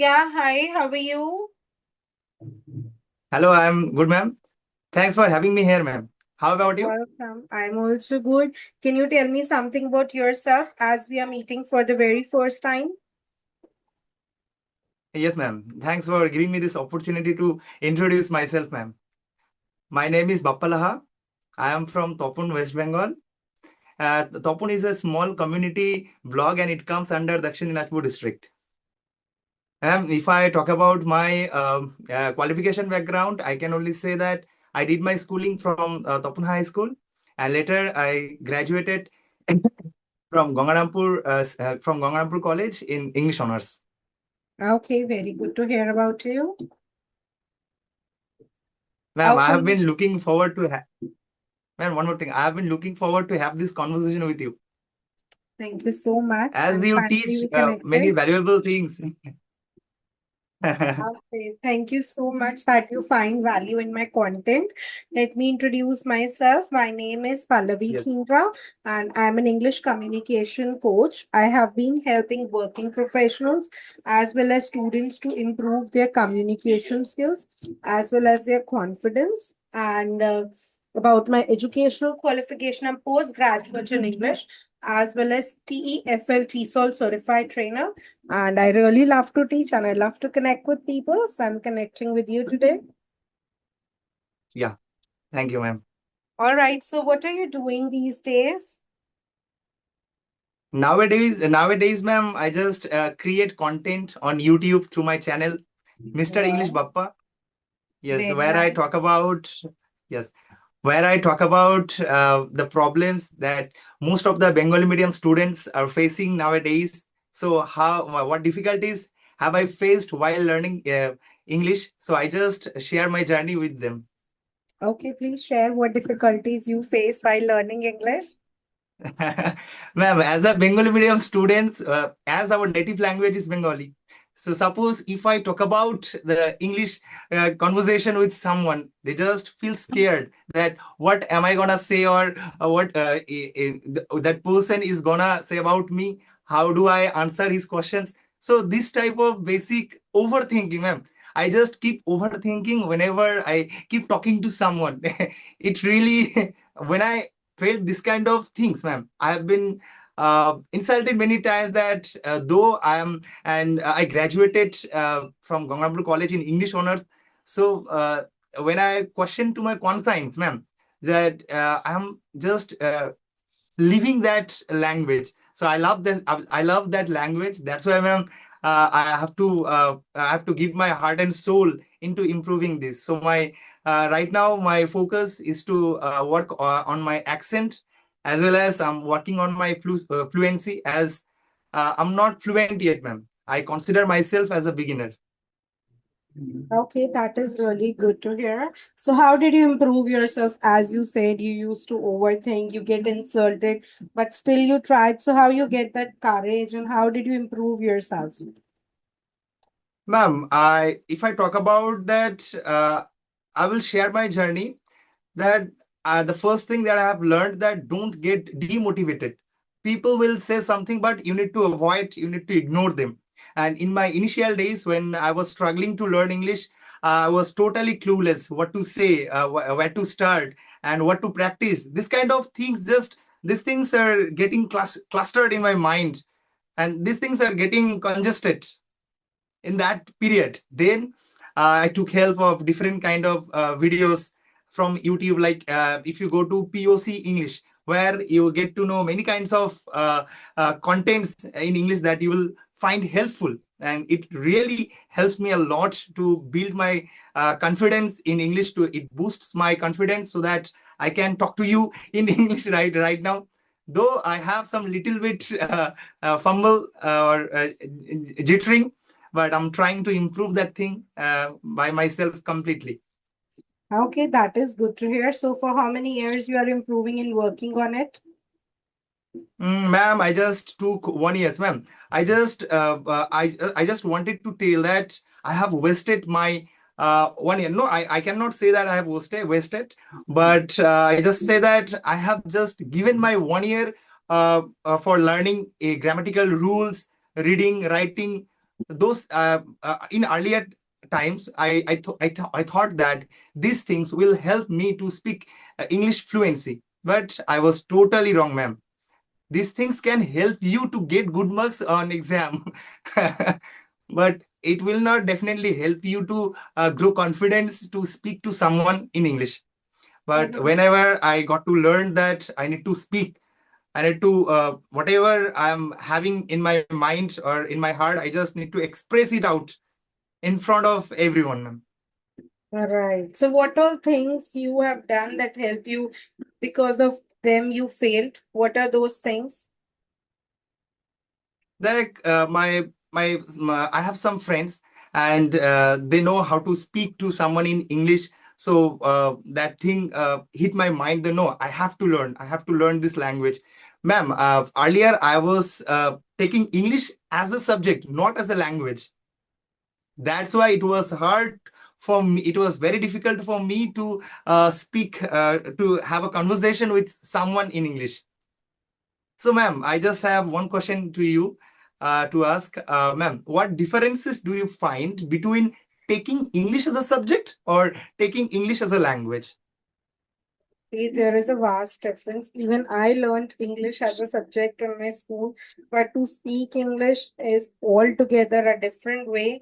Yeah, hi, how are you? Hello, I'm good, ma'am. Thanks for having me here, ma'am. How about you? Welcome. I'm also good. Can you tell me something about yourself as we are meeting for the very first time? Yes, ma'am. Thanks for giving me this opportunity to introduce myself, ma'am. My name is Bappalaha. I am from Topun, West Bengal. Topun is a small community blog and it comes under Dakshin Dinajpur district. If I talk about my qualification background, I can only say that I did my schooling from Topun High School and later I graduated from Gangarampur College in English honors. Okay, very good to hear about you. Ma'am, I have Okay, been looking forward to ma'am, one more thing. I have been looking forward to have this conversation with you thank you so much. as And you finally, teach we many connected. valuable things. Okay, thank you so much that you find value in my content. Let me introduce myself. My name is Pallavi Yes. and I'm an English communication coach. I have been helping working professionals as well as students to improve their communication skills as well as their confidence. And about my educational qualification, I'm postgraduate in English as well as TEFL TESOL certified trainer, and I really love to teach and I love to connect with people. So I'm connecting with you today. Yeah. Thank you, ma'am. All right. So what are you doing these days? Nowadays, ma'am, I just create content on YouTube through my channel, Mr. English Wow. Bappa. Yes, Very nice. yes, where I talk about the problems that most of the Bengali medium students are facing nowadays. So, what difficulties have I faced while learning English? So, I just share my journey with them. Okay, please share what difficulties you face while learning English. Ma'am, as a Bengali medium students, as our native language is Bengali, so suppose if I talk about the English conversation with someone, they just feel scared that what am I gonna say or what that person is gonna say about me? How do I answer his questions? So this type of basic overthinking, ma'am. I just keep overthinking whenever I keep talking to someone. It really when I felt this kind of things, ma'am. I have been insulted many times that though I am and I graduated from Gangapur College in English honors. So when I question to my conscience, ma'am, that I am just living that language. So I love this. I love that language. That's why, ma'am, I have to give my heart and soul into improving this. So my right now my focus is to work on my accent as well as I'm working on my fluency as I'm not fluent yet, ma'am. I consider myself as a beginner. Okay, that is really good to hear. So, how did you improve yourself? As you said, you used to overthink, you get insulted, but still you tried. So, how you get that courage and how did you improve yourself? Ma'am, if I talk about that, I will share my journey that the first thing that I have learned that don't get demotivated. People will say something, but you need to avoid, you need to ignore them. And in my initial days when I was struggling to learn English, I was totally clueless what to say, where to start, and what to practice. This kind of things, just these things are getting clustered in my mind, and these things are getting congested in that period. Then I took help of different kind of videos from YouTube, like if you go to POC English, where you get to know many kinds of contents in English that you will find helpful, and it really helps me a lot to build my confidence in English. To it boosts my confidence so that I can talk to you in English right now, though I have some little bit fumble or jittering, but I'm trying to improve that thing by myself completely. Okay, that is good to hear. So, for how many years you are improving and working on it? Ma'am, I just took 1 year, ma'am. I just wanted to tell that I have wasted my 1 year. No, I cannot say that I have wasted, but I just say that I have just given my 1 year for learning a grammatical rules, reading, writing, those in earlier times, I thought that these things will help me to speak English fluency, but I was totally wrong, ma'am. These things can help you to get good marks on exam, but it will not definitely help you to grow confidence to speak to someone in English. But Mhm. whenever I got to learn that I need to speak, I need to whatever I'm having in my mind or in my heart, I just need to express it out in front of everyone, ma'am. Right. So, what all things you have done that help you because of them you failed? What are those things? Like my I have some friends, and they know how to speak to someone in English. So that thing hit my mind. They know I have to learn this language, ma'am. Earlier I was taking English as a subject, not as a language. That's why it was hard for me. It was very difficult for me to speak to have a conversation with someone in English. So, ma'am, I just have one question to you to ask. Ma'am, what differences do you find between taking English as a subject or taking English as a language? See, there is a vast difference. Even I learned English as a subject in my school, but to speak English is altogether a different way.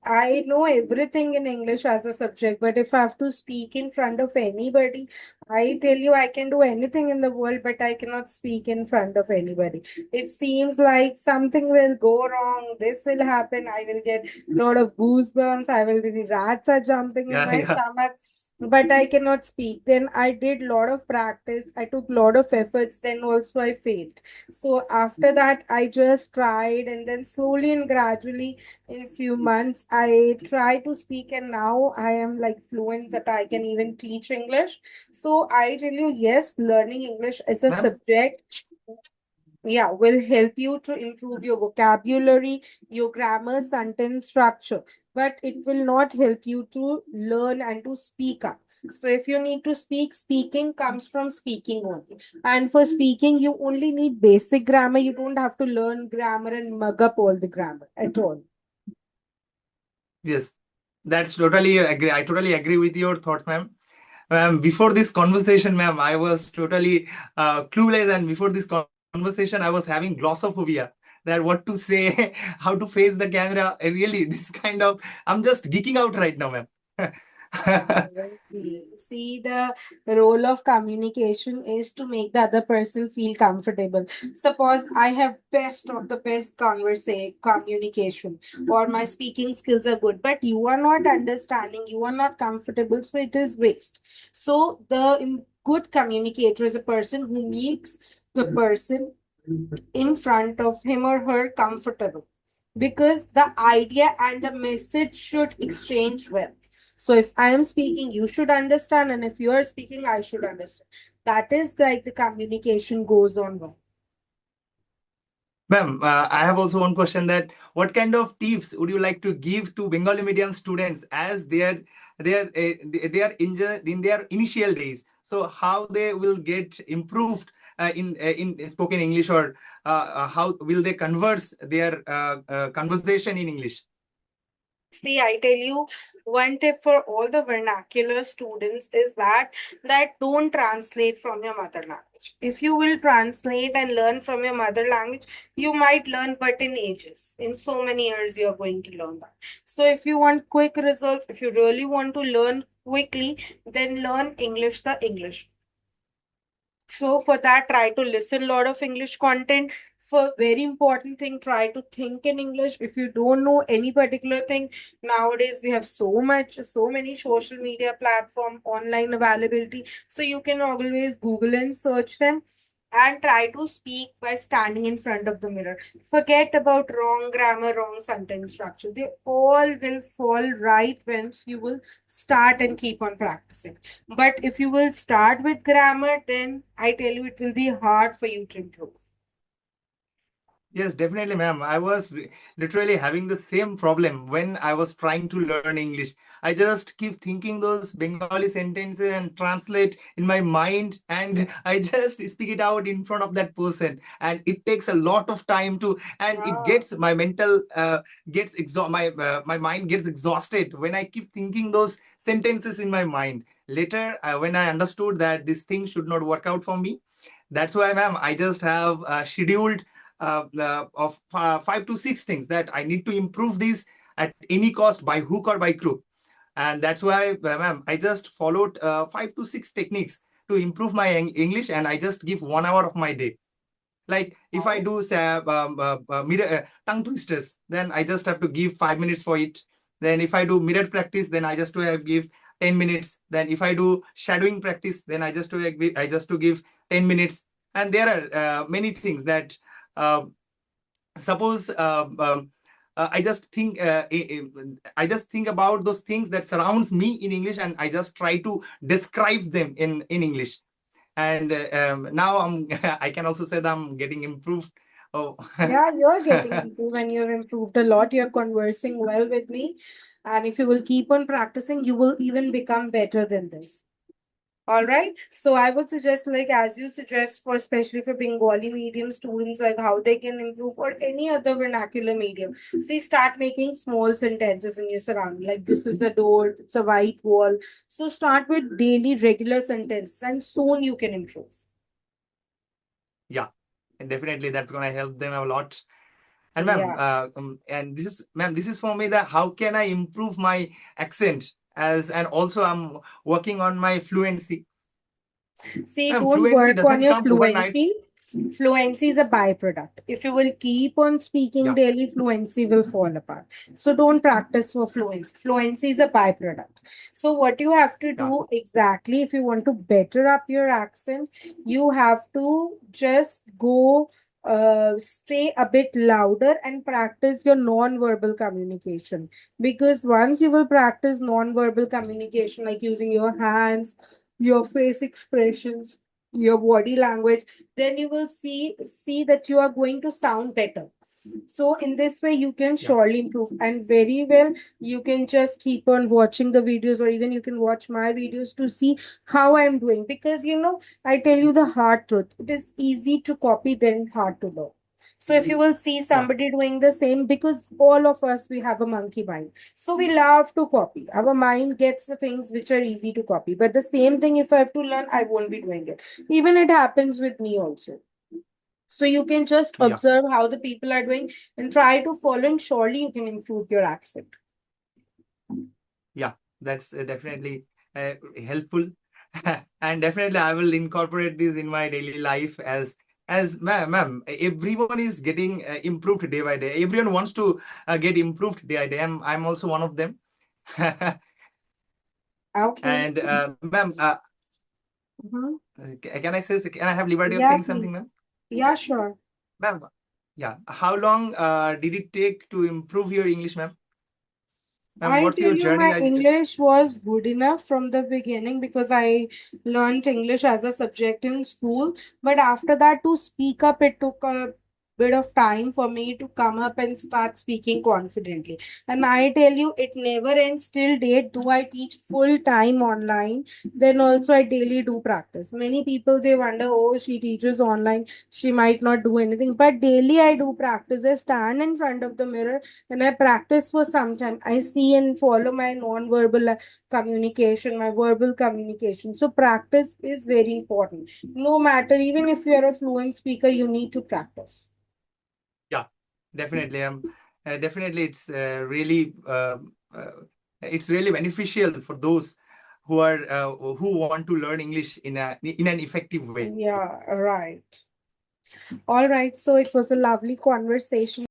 I know everything in English as a subject, but if I have to speak in front of anybody, I tell you I can do anything in the world, but I cannot speak in front of anybody. It seems like something will go wrong. This will happen. I will get a lot of goosebumps. I will the rats are jumping in Yeah, my yeah. stomach, but I cannot speak. Then I did a lot of practice. I took a lot of efforts. Then also I failed. So after that, I just tried, and then slowly and gradually in few months I try to speak, and now I am like fluent that I can even teach English. So I tell you, yes, learning English as a Ma'am, subject, yeah, will help you to improve your vocabulary, your grammar, sentence structure, but it will not help you to learn and to speak up. So if you need to speak, speaking comes from speaking only, and for speaking you only need basic grammar. You don't have to learn grammar and mug up all the grammar at all. yes, that's totally agree. I totally agree with your thoughts, ma'am. Before this conversation, ma'am, I was totally clueless, and before this conversation, I was having glossophobia. That what to say, how to face the camera. Really, this kind of I'm just geeking out right now, ma'am. See, the role of communication is to make the other person feel comfortable. Suppose I have best of the best communication, or my speaking skills are good, but you are not understanding, you are not comfortable, so it is waste. So the good communicator is a person who makes the person in front of him or her comfortable, because the idea and the message should exchange well. So if I am speaking, you should understand, and if you are speaking, I should understand. That is like the communication goes on well. Ma'am, I have also one question that what kind of tips would you like to give to Bengali medium students as they are in their initial days? So how they will get improved in spoken English, or how will they converse their conversation in English? See, I tell you, one tip for all the vernacular students is that don't translate from your mother language. If you will translate and learn from your mother language, you might learn, but in ages, in so many years, you're going to learn that. So if you want quick results, if you really want to learn quickly, then learn English the English. So for that, try to listen a lot of English content. For very important thing, try to think in English. If you don't know any particular thing, nowadays we have so many social media platform, online availability. So you can always Google and search them, and try to speak by standing in front of the mirror. Forget about wrong grammar, wrong sentence structure. They all will fall right once you will start and keep on practicing. But if you will start with grammar, then I tell you it will be hard for you to improve. Yes, definitely, ma'am. I was literally having the same problem when I was trying to learn English. I just keep thinking those Bengali sentences and translate in my mind, and I just speak it out in front of that person. And it takes a lot of time to, and it Yeah. gets my mental gets my mind gets exhausted when I keep thinking those sentences in my mind. Later, when I understood that this thing should not work out for me, that's why, ma'am, I just have scheduled of 5 to 6 things that I need to improve these at any cost by hook or by crook. And that's why, ma'am, I just followed 5 to 6 techniques to improve my English, and I just give 1 hour of my day. Like if I Wow. do say tongue twisters, then I just have to give 5 minutes for it. Then if I do mirror practice, then I just to give 10 minutes. Then if I do shadowing practice, then I just to give 10 minutes. And there are many things that uh, suppose I just think about those things that surrounds me in English, and I just try to describe them in English. And now I'm I can also say that I'm getting improved. Oh. Yeah, you're getting improved and you've improved a lot. You're conversing well with me. And if you will keep on practicing, you will even become better than this. All right. So I would suggest, like, as you suggest, for especially for Bengali medium students, like how they can improve, or any other vernacular medium. See, start making small sentences in your surrounding. Like, this is a door, it's a white wall. So start with daily, regular sentences, and soon you can improve. Yeah, and definitely that's gonna help them a lot. And ma'am, Yeah. and this is, ma'am, this is for me that how can I improve my accent, as and also I'm working on my fluency. See, Ma'am, don't fluency work on doesn't your come overnight. fluency. Fluency is a byproduct. If you will keep on speaking Yeah, daily, fluency will fall apart. So don't practice for fluency. Fluency is a byproduct. So what you have to yeah, do exactly, if you want to better up your accent, you have to just go stay a bit louder and practice your non-verbal communication, because once you will practice non-verbal communication like using your hands, your face expressions, your body language, then you will see that you are going to sound better. So in this way you can yeah, surely improve, and very well, you can just keep on watching the videos, or even you can watch my videos to see how I'm doing, because I tell you the hard truth, it is easy to copy than hard to learn. So if you will see yeah, somebody doing the same, because all of us, we have a monkey mind, so we love to copy. Our mind gets the things which are easy to copy, but the same thing, if I have to learn, I won't be doing it. Even it happens with me also. So you can just yeah, observe how the people are doing and try to follow, and surely you can improve your accent. yeah. That's definitely helpful. And definitely I will incorporate this in my daily life, as ma'am, everyone is getting improved day by day. Everyone wants to get improved day by day. I'm also one of them. Okay. And ma'am, Mhm. can I say, can I have liberty of Yeah, saying something, please. ma'am? Yeah, sure. Ma'am, yeah. How long did it take to improve your English, ma'am? Ma'am, I what's tell your you, journey? my I just, English was good enough from the beginning because I learned English as a subject in school. But after that, to speak up, it took a bit of time for me to come up and start speaking confidently. And I tell you, it never ends till date. Do I teach full time online? Then also, I daily do practice. Many people, they wonder, oh, she teaches online, she might not do anything. But daily, I do practice. I stand in front of the mirror and I practice for some time. I see and follow my non-verbal communication, my verbal communication. So practice is very important. No matter, even if you are a fluent speaker, you need to practice. yeah, definitely. Definitely, it's really beneficial for those who want to learn English in an effective way. Yeah, right. All right. So it was a lovely conversation